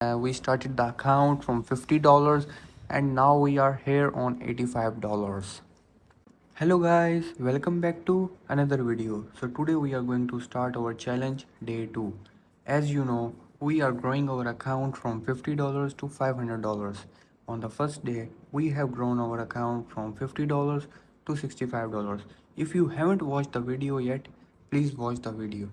We started the account from $50 and now we are here on $85. Hello guys, welcome back to another video. So today we are going to start our challenge day 2. As you know, we are growing our account from $50 to $500. On the first day, we have grown our account from $50 to $65. If you haven't watched the video yet, please watch the video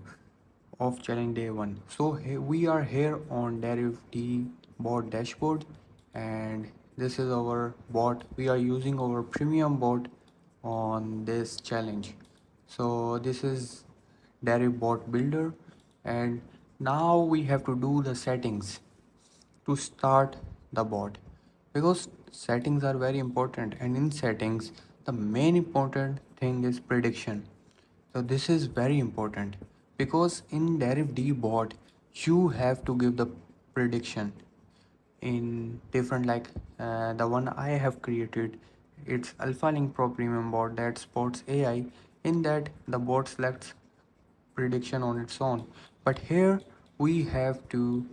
of challenge day 1. So we are here on Deriv DBot dashboard, and this is our bot. We are using our premium bot on this challenge. So this is Deriv bot builder, and now we have to do the settings to start the bot, because settings are very important, and in settings the main important thing is prediction. So this is very important because in Deriv DBot you have to give the prediction in different, like the one I have created. It's Alpha Link Pro Premium bot that supports AI. In that, the bot selects prediction on its own, but here we have to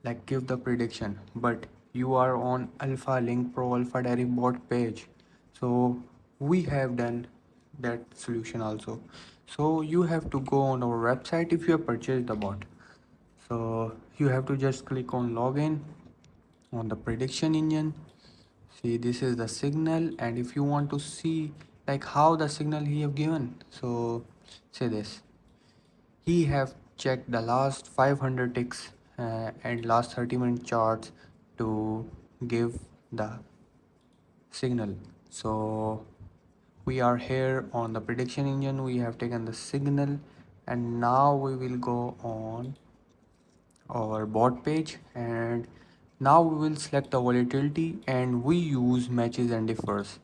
like give the prediction, but you are on Alpha Link Pro Alpha Deriv Bot page, so we have done that solution also. So you have to go on our website if you have purchased the bot. So you have to just click on login on the prediction engine. See, this is the signal, and if you want to see like how the signal he have given, so say this: he have checked the last 500 ticks and last 30-minute charts to give the signal. So we are here on the prediction engine, we have taken the signal, and now we will go on our bot page, and now we will select the volatility, and we use matches and differs,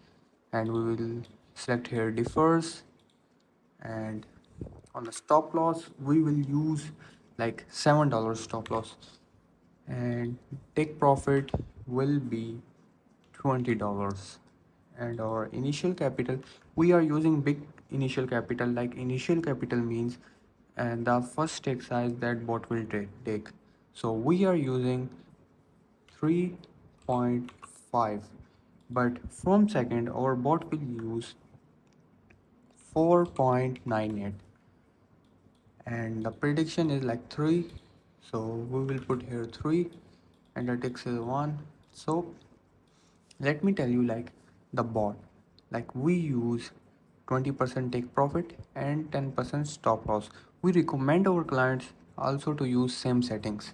and we will select here differs, and on the stop loss we will use like $7 stop loss, and take profit will be $20. And our initial capital, we are using big initial capital. Like initial capital means and the first stake size that bot will take. So we are using 3.5, but from second our bot will use 4.98, and the prediction is like 3, so we will put here 3, and the text is 1. So let me tell you, like the bot, like we use 20% take profit and 10% stop loss. We recommend our clients also to use same settings,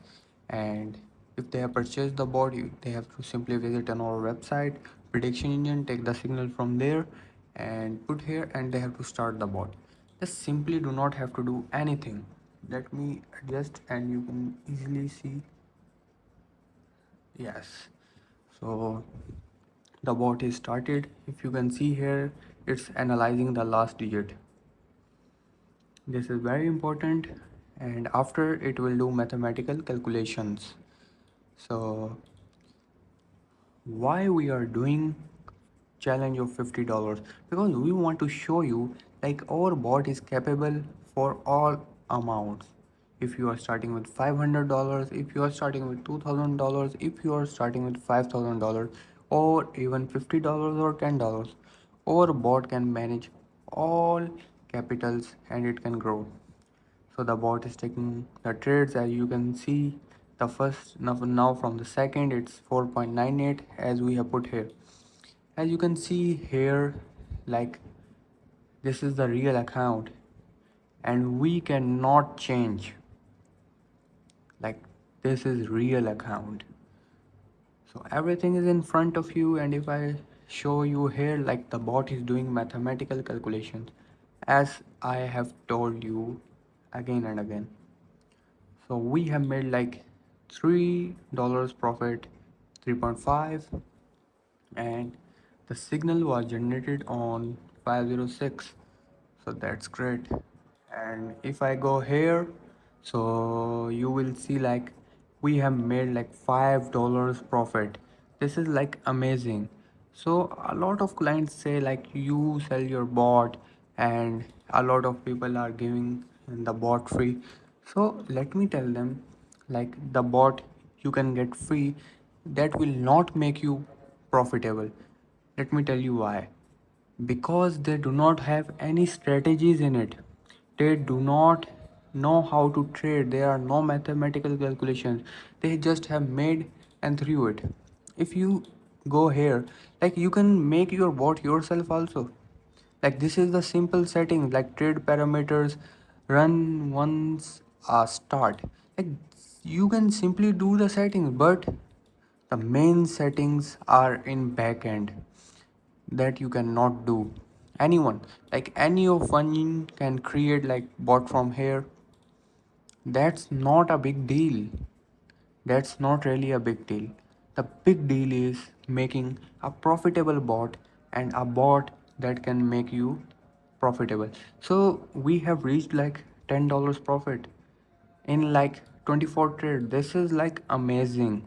and if they have purchased the bot, they have to simply visit on our website prediction engine, take the signal from there and put here, and they have to start the bot. Just simply do not have to do anything. Let me adjust and you can easily see. Yes, so the bot is started. If you can see here, it's analyzing the last digit. This is very important, and after it will do mathematical calculations. So why we are doing challenge of $50? Because we want to show you like our bot is capable for all amounts. If you are starting with $500, if you are starting with $2,000, if you are starting with $5,000, or even $50 or $10, our bot can manage all capitals and it can grow. So the bot is taking the trades, as you can see. The first, now from the second it's 4.98 as we have put here. As you can see here, like this is the real account and we cannot change. Like this is real account, so everything is in front of you. And if I show you here, like the bot is doing mathematical calculations as I have told you again and again. So we have made like $3 profit, 3.5, and the signal was generated on 506. So that's great. And if I go here, so you will see like we have made like $5 profit. This is like amazing. So a lot of clients say like you sell your bot, and a lot of people are giving the bot free. So let me tell them, like the bot you can get free, that will not make you profitable. Let me tell you why. Because they do not have any strategies in it. They do not know how to trade. There are no mathematical calculations. They just have made and threw it. If you go here, like you can make your bot yourself also. Like this is the simple settings like trade parameters, run once start. Like you can simply do the settings, but the main settings are in backend that you cannot do. Anyone, like any of one can create like bot from here. That's not a big deal. That's not really a big deal. The big deal is making a profitable bot and a bot that can make you profitable. So we have reached like $10 profit in like 24 trade. This is like amazing.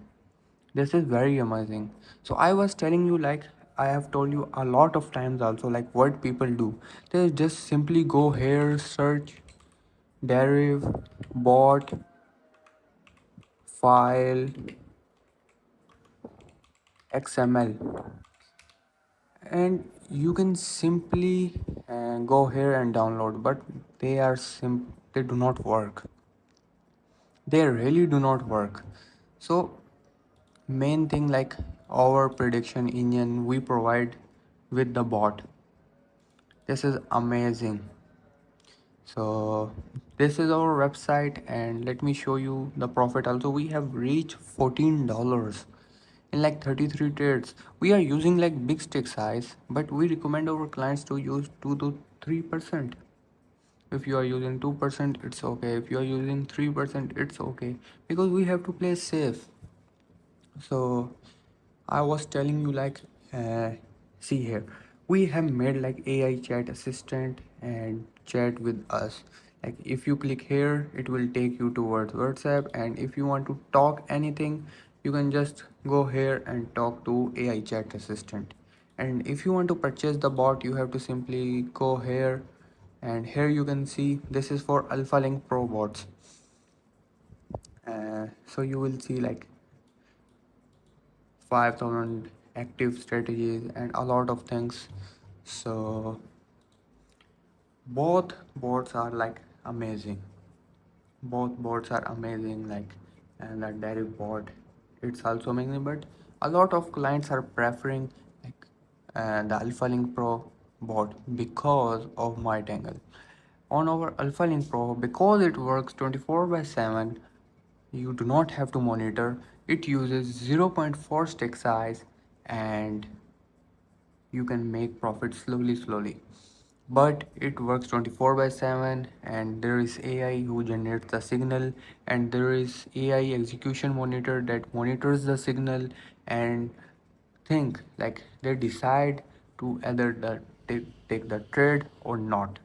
This is very amazing. So I was telling you, like I have told you a lot of times also, like what people do. They just simply go here, search Deriv Bot file XML, and you can simply go here and download, but they do not work. They really do not work. So main thing, like our prediction engine we provide with the bot. This is amazing. So this is our website, and let me show you the profit also. We have reached $14 in like 33 trades. We are using like big stick size, but we recommend our clients to use 2 to 3%. If you are using 2%, it's okay. If you are using 3%, it's okay, because we have to play safe. So I was telling you, like see here, we have made like AI chat assistant and chat with us. Like if you click here, it will take you towards WhatsApp, and if you want to talk anything, you can just go here and talk to AI chat assistant. And if you want to purchase the bot, you have to simply go here, and here you can see this is for Alpha Link Pro bots. So you will see like 5,000 active strategies and a lot of things. So both bots are like amazing. Both bots are amazing, like, and the Deriv bot, it's also amazing. But a lot of clients are preferring like the Alpha Link Pro bot because of my tangle. On our Alpha Link Pro, because it works 24/7, you do not have to monitor. It uses 0.4 stick size, and you can make profit slowly. But it works 24/7, and there is AI who generates the signal, and there is AI execution monitor that monitors the signal and think like they decide to either take the trade or not.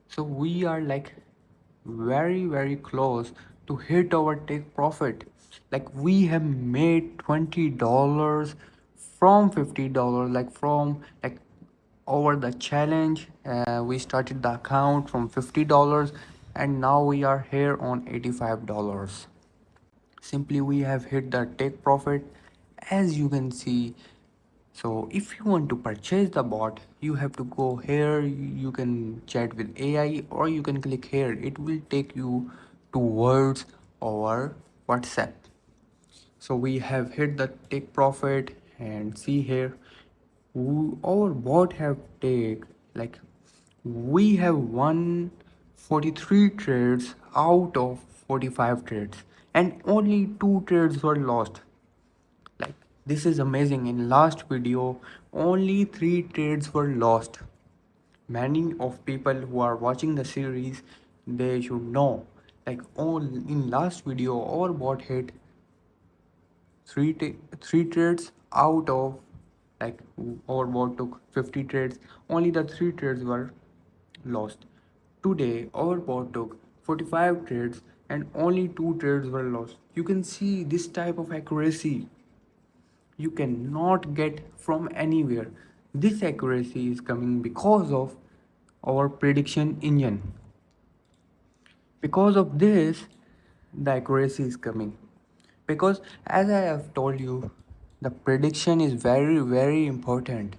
So we are like very close to hit our take profit. Like we have made $20 from $50, like from like over the challenge. We started the account from $50, and now we are here on $85. Simply we have hit the take profit, as you can see. So if you want to purchase the bot, you have to go here. You can chat with AI, or you can click here. It will take you towards our WhatsApp. So we have hit the take profit, and see here, our bot have take like we have won 43 trades out of 45 trades, and only 2 trades were lost. Like this is amazing. In last video, only 3 trades were lost. Many of people who are watching the series, they should know, like all in last video our bot hit 3 trades out of, like our bot took 50 trades, only the 3 trades were lost. Today our bot took 45 trades, and only 2 trades were lost. You can see this type of accuracy you cannot get from anywhere. This accuracy is coming because of our prediction engine. Because of this, the accuracy is coming. because as I have told you, the prediction is very very important.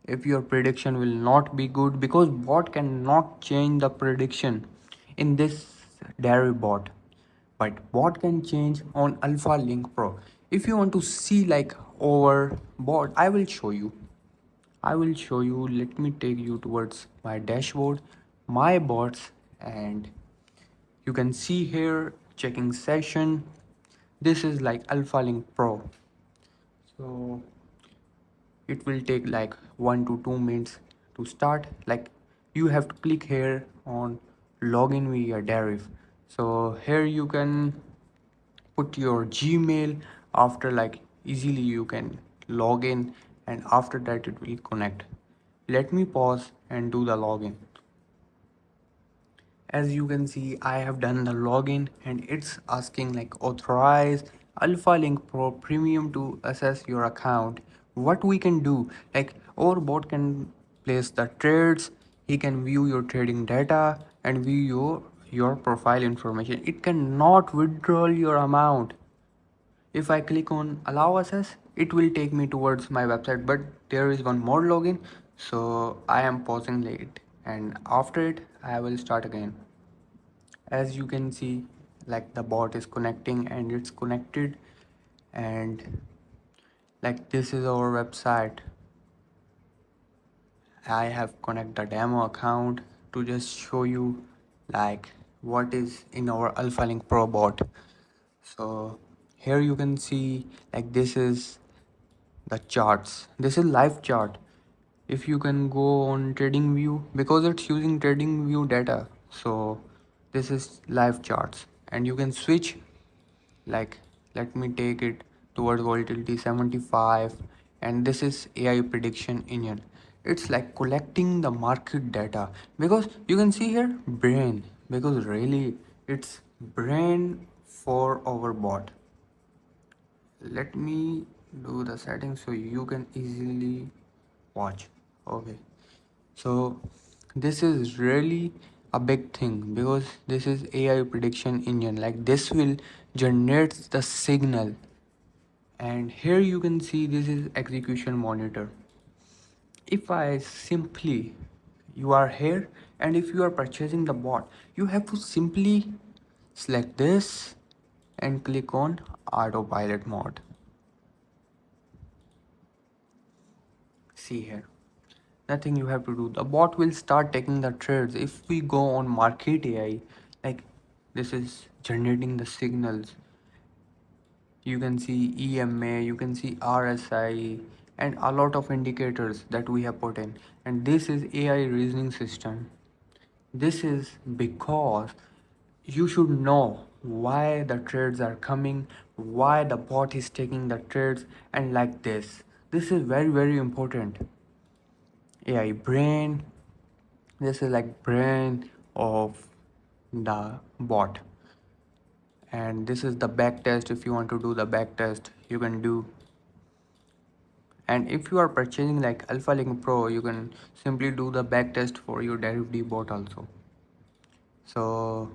If your prediction will not be good, because bot cannot change the prediction in this Deriv bot, but bot can change on Alpha Link Pro. If you want to see like over bot, I will show you. Let me take you towards my dashboard, my bots, and you can see here checking session. This is like Alpha Link Pro. So it will take like 1 to 2 minutes to start. Like you have to click here on login via Deriv. So here you can put your Gmail. After like easily you can log in, and after that it will connect. Let me pause and do the login. As you can see, I have done the login and it's asking like authorize Alpha Link Pro Premium to access your account. What we can do, like our bot can place the trades, he can view your trading data and view your profile information. It cannot withdraw your amount. If I click on allow access, it will take me towards my website, but there is one more login, so I am pausing it, and after it I will start again. As you can see, like the bot is connecting and it's connected, and like this is our website. I have connect the demo account to just show you like what is in our Alpha Link Pro bot. So here you can see like this is the charts. This is live chart. If you can go on trading view, because it's using trading view data, so this is live charts, and you can switch. Like let me take it towards volatility 75, and this is AI prediction engine. It's like collecting the market data, because you can see here brain, because really it's brain for our bot. Let me do the settings so you can easily watch. Okay, so this is really a big thing, because this is AI prediction engine. Like this will generate the signal, and here you can see this is execution monitor. If I simply, you are here, and if you are purchasing the bot, you have to simply select this and click on autopilot mode. See here, nothing you have to do. The bot will start taking the trades. If we go on market AI, like this is generating the signals. You can see EMA, you can see RSI, and a lot of indicators that we have put in. And this is AI reasoning system. This is because you should know why the trades are coming, why the bot is taking the trades, and like this is very very important. AI brain, this is like brain of the bot, and this is the back test. If you want to do the back test, you can do. And if you are purchasing like Alpha Link Pro, you can simply do the back test for your Deriv DBot also. So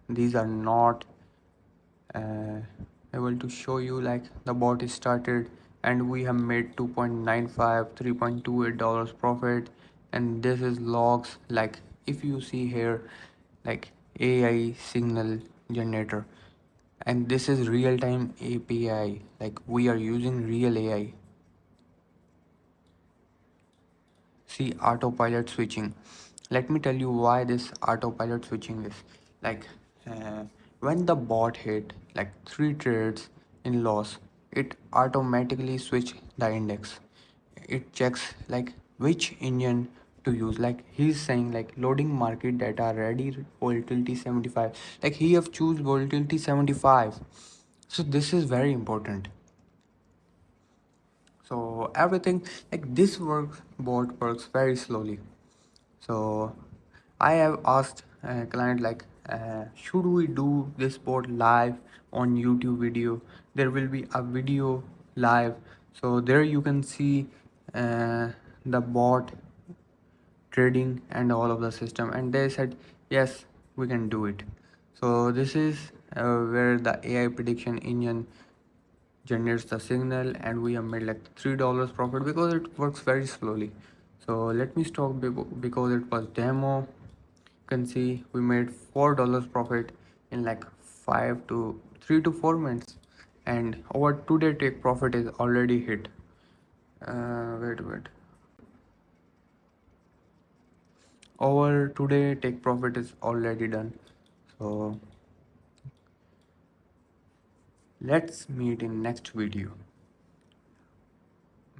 these are not uh, able to show you. Like the bot is started and we have made 2.95 $3.28 profit, and this is logs. Like if you see here, like AI signal generator, and this is real-time API. Like we are using real AI. See autopilot switching. Let me tell you why this autopilot switching is. Like uh, when the bot hit like 3 trades in loss, it automatically switch the index. It checks like which engine to use. Like he's saying like loading market data ready volatility 75. Like he have choose volatility 75. So this is very important. So everything like this works, bot works very slowly. So I have asked a client like should we do this bot live on YouTube video. There will be a video live, so there you can see the bot trading and all of the system, and they said yes, we can do it. So this is where the AI prediction engine generates the signal, and we have made like $3 profit because it works very slowly. So let me stop because it was demo. You can see we made $4 profit in like 3 to 4 minutes, and our today take profit is already hit. Wait. Our today take profit is already done. So let's meet in next video.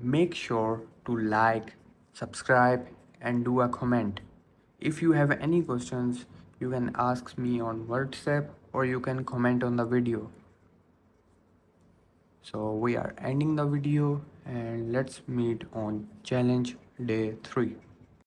Make sure to like, subscribe, and do a comment. If you have any questions, you can ask me on WhatsApp or you can comment on the video. So we are ending the video and let's meet on challenge day 3.